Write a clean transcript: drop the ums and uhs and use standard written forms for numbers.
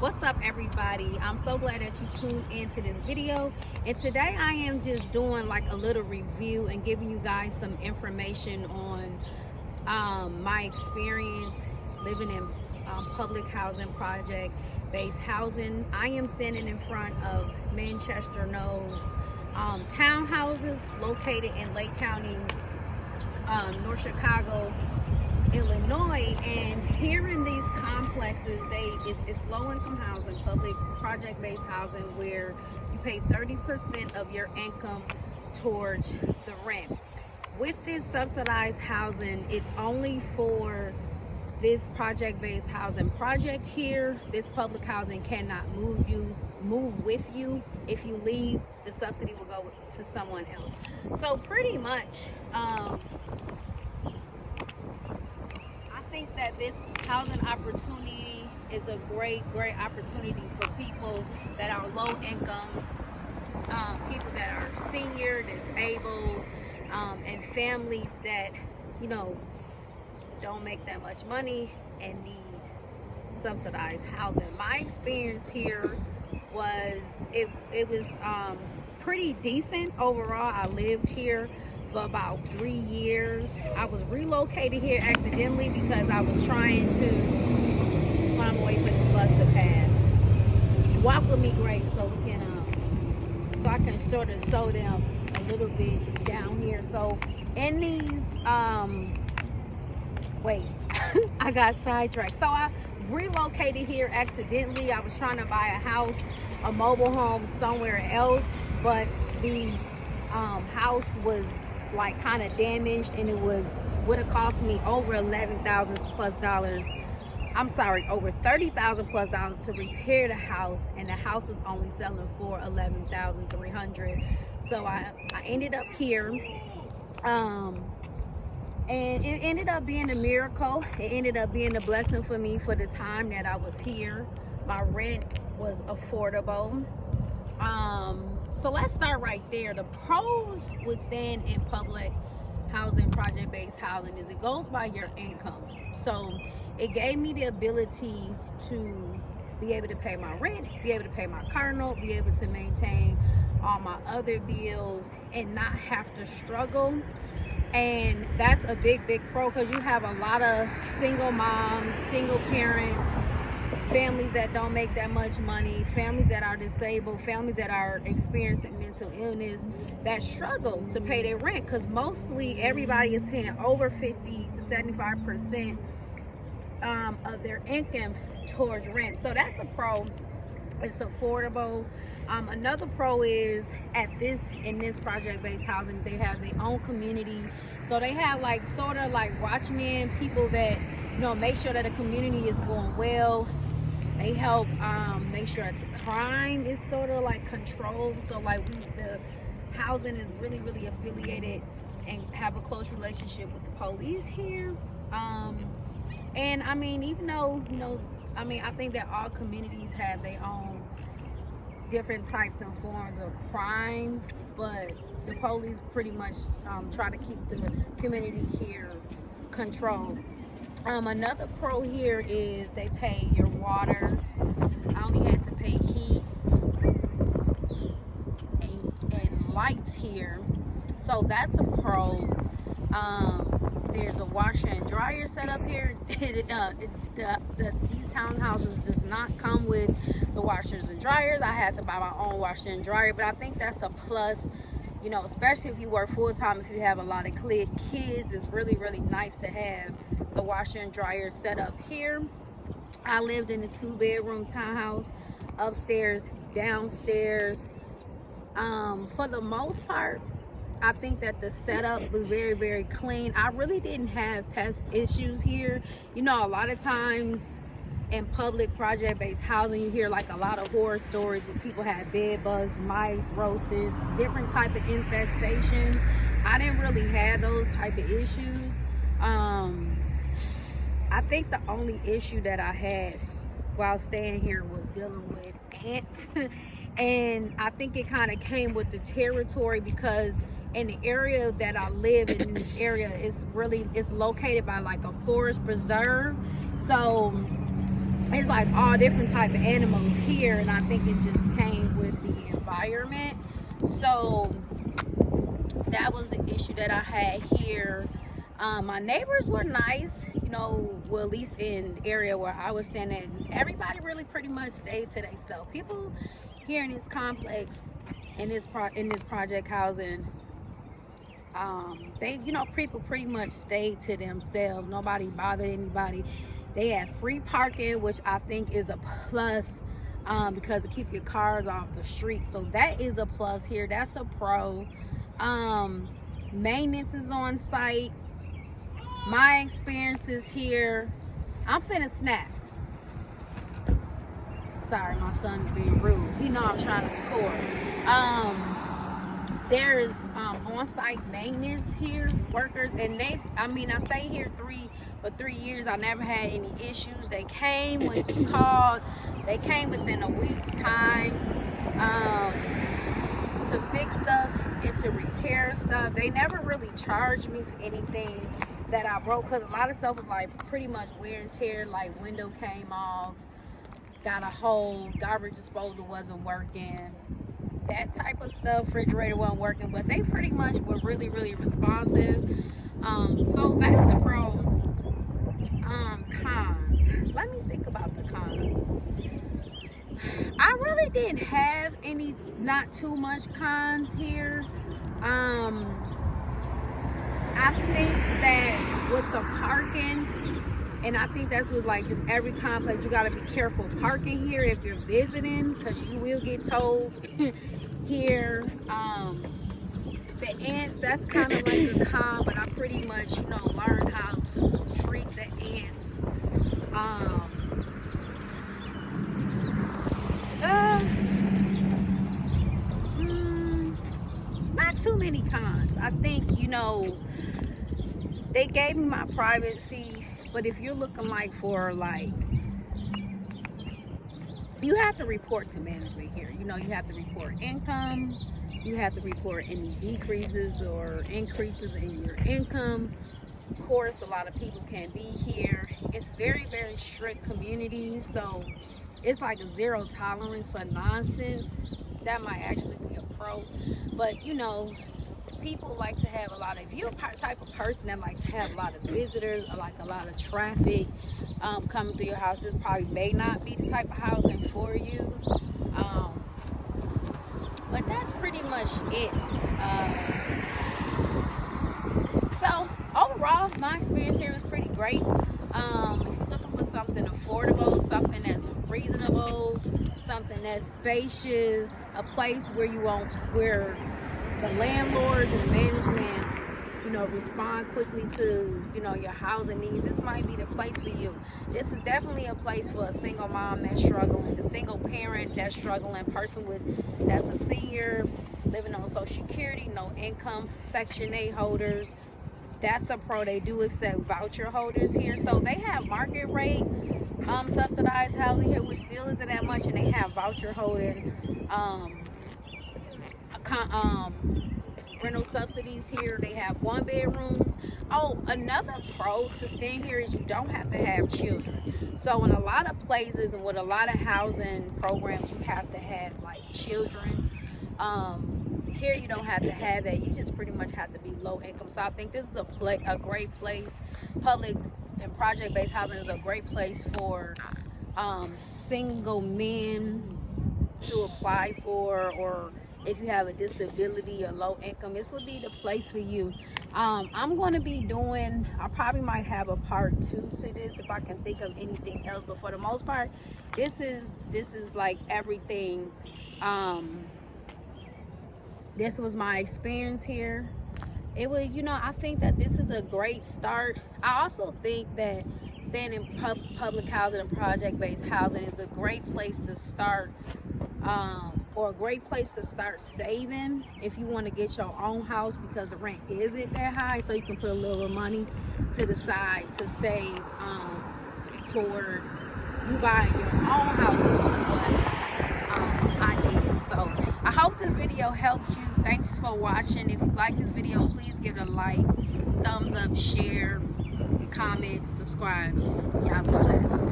What's up, everybody? I'm so glad that you tuned into this video, and today I am just doing like a little review and giving you guys some information on my experience living in public housing project based housing. I am standing in front of Manchester Knowles townhouses located in Lake County, North Chicago, Illinois. And here in these complexes, it's low-income housing, public project-based housing, where you pay 30% of your income towards the rent. With this subsidized housing, it's only for this project-based housing project here. This public housing cannot move with you. If you leave, the subsidy will go to someone else. So pretty much, I think that this housing opportunity is a great opportunity for people that are low income, people that are senior, disabled, and families that, don't make that much money and need subsidized housing. My experience here was, it was pretty decent overall. I lived here for about 3 years. I was relocated here accidentally because I was trying to climb away from the bus to pass. Walk with me, Grace, so we can so I can sort of show them a little bit down here. So in these I got sidetracked. So I relocated here accidentally. I was trying to buy a house, a mobile home somewhere else, but the house was like kind of damaged, and it would have cost me over $11,000 plus dollars. I'm sorry, over $30,000 plus dollars to repair the house, and the house was only selling for $11,300. So I ended up here, and it ended up being a miracle. It ended up being a blessing for me for the time that I was here. My rent was affordable. So let's start right there. The pros with staying in public housing, project-based housing, is it goes by your income. So it gave me the ability to be able to pay my rent, be able to pay my car note, be able to maintain all my other bills and not have to struggle. And that's a big pro, because you have a lot of single moms, single parents, families that don't make that much money, families that are disabled, families that are experiencing mental illness, that struggle to pay their rent, because mostly everybody is paying over 50 to 75% of their income towards rent. So that's a pro. It's affordable. Another pro is in this project-based housing, they have their own community. So they have like sort of like watchmen, people that make sure that the community is going well. They help make sure that the crime is sort of like controlled. So like the housing is really affiliated and have a close relationship with the police here. And I mean, even though I think that all communities have their own different types and forms of crime, but the police pretty much try to keep the community here controlled. Another pro here is they pay your water. I only had to pay heat and lights here, so that's a pro. There's a washer and dryer set up here. These townhouses does not come with the washers and dryers. I had to buy my own washer and dryer, but I think that's a plus, especially if you work full-time. If you have a lot of kids, it's really nice to have the washer and dryer set up here. I lived in a 2-bedroom townhouse, upstairs, downstairs. For the most part, I think that the setup was very clean. I really didn't have pest issues here. A lot of times in public project-based housing, you hear like a lot of horror stories where people had bed bugs, mice, roaches, different type of infestations. I didn't really have those type of issues. I think the only issue that I had while staying here was dealing with ants. And I think it kind of came with the territory, because in the area that I live in this area, it's located by like a forest preserve. So it's like all different type of animals here, and I think it just came with the environment. So that was the issue that I had here. My neighbors were nice, you know, well, at least in the area where I was standing, everybody really pretty much stayed to themselves. People here in this complex, in this project housing, they, you know, people pretty much stayed to themselves. Nobody bothered anybody. They had free parking, which I think is a plus, because to keep your cars off the street. So that is a plus here. That's a pro. Maintenance is on site. My experiences here, I'm finna snap. Sorry, my son's being rude. You know I'm trying to record. There is on-site maintenance here, workers, and I stayed here for 3 years. I never had any issues. They came when you called. They came within a week's time to fix stuff and to repair stuff. They never really charged me for anything that I broke, because a lot of stuff was like pretty much wear and tear, like window came off, got a hole, garbage disposal wasn't working, that type of stuff, refrigerator wasn't working, but they pretty much were really, really responsive. So that's a pro. Cons. Let me think about the cons. I really didn't have any, not too much cons here. I think that with the parking, and I think that's with like just every complex, you gotta be careful parking here if you're visiting, because you will get told here. The ants, that's kind of like a con, but I pretty much, you know, learned how to treat the ants. Not too many cons. I think, you know, they gave me my privacy, but if you're looking like for like, you have to report to management here. You know, you have to report income. You have to report any decreases or increases in your income. Of course, a lot of people can't be here. It's very, very strict community, so it's like a zero tolerance for nonsense. That might actually be a pro, but you know, people like to have a lot of, if you're a type of person that likes to have a lot of visitors or like a lot of traffic coming through your house, this probably may not be the type of housing for you. But that's pretty much it. So overall, my experience here was pretty great. If you're looking for something affordable, something that's reasonable, something that's spacious, a place where where the landlords and management, you know, respond quickly to, you know, your housing needs, this might be the place for you. This is definitely a place for a single mom that's struggling, a single parent that's struggling, person that's a senior living on Social Security, no income, Section 8 holders. That's a pro. They do accept voucher holders here, so they have market rate subsidized housing here, which still isn't that much, and they have voucher holding rental subsidies here. They have 1-bedrooms. Oh, another pro to staying here is you don't have to have children. So in a lot of places and with a lot of housing programs, you have to have like children. Here you don't have to have that. You just pretty much have to be low income. So I think this is a great place. Public and project-based housing is a great place for single men to apply for, or if you have a disability or low income, this would be the place for you. I'm going to be doing, I probably might have a part 2 to this if I can think of anything else, but for the most part, this is like everything. This was my experience here. It was, you know, I think that this is a great start. I also think that staying in public housing and project-based housing is a great place to start, or a great place to start saving if you want to get your own house, because the rent isn't that high, so you can put a little money to the side to save towards you buying your own house, which is what I did. So I hope this video helped you. Thanks for watching. If you like this video, please give it a like, thumbs up, share, comment, subscribe. Y'all blessed.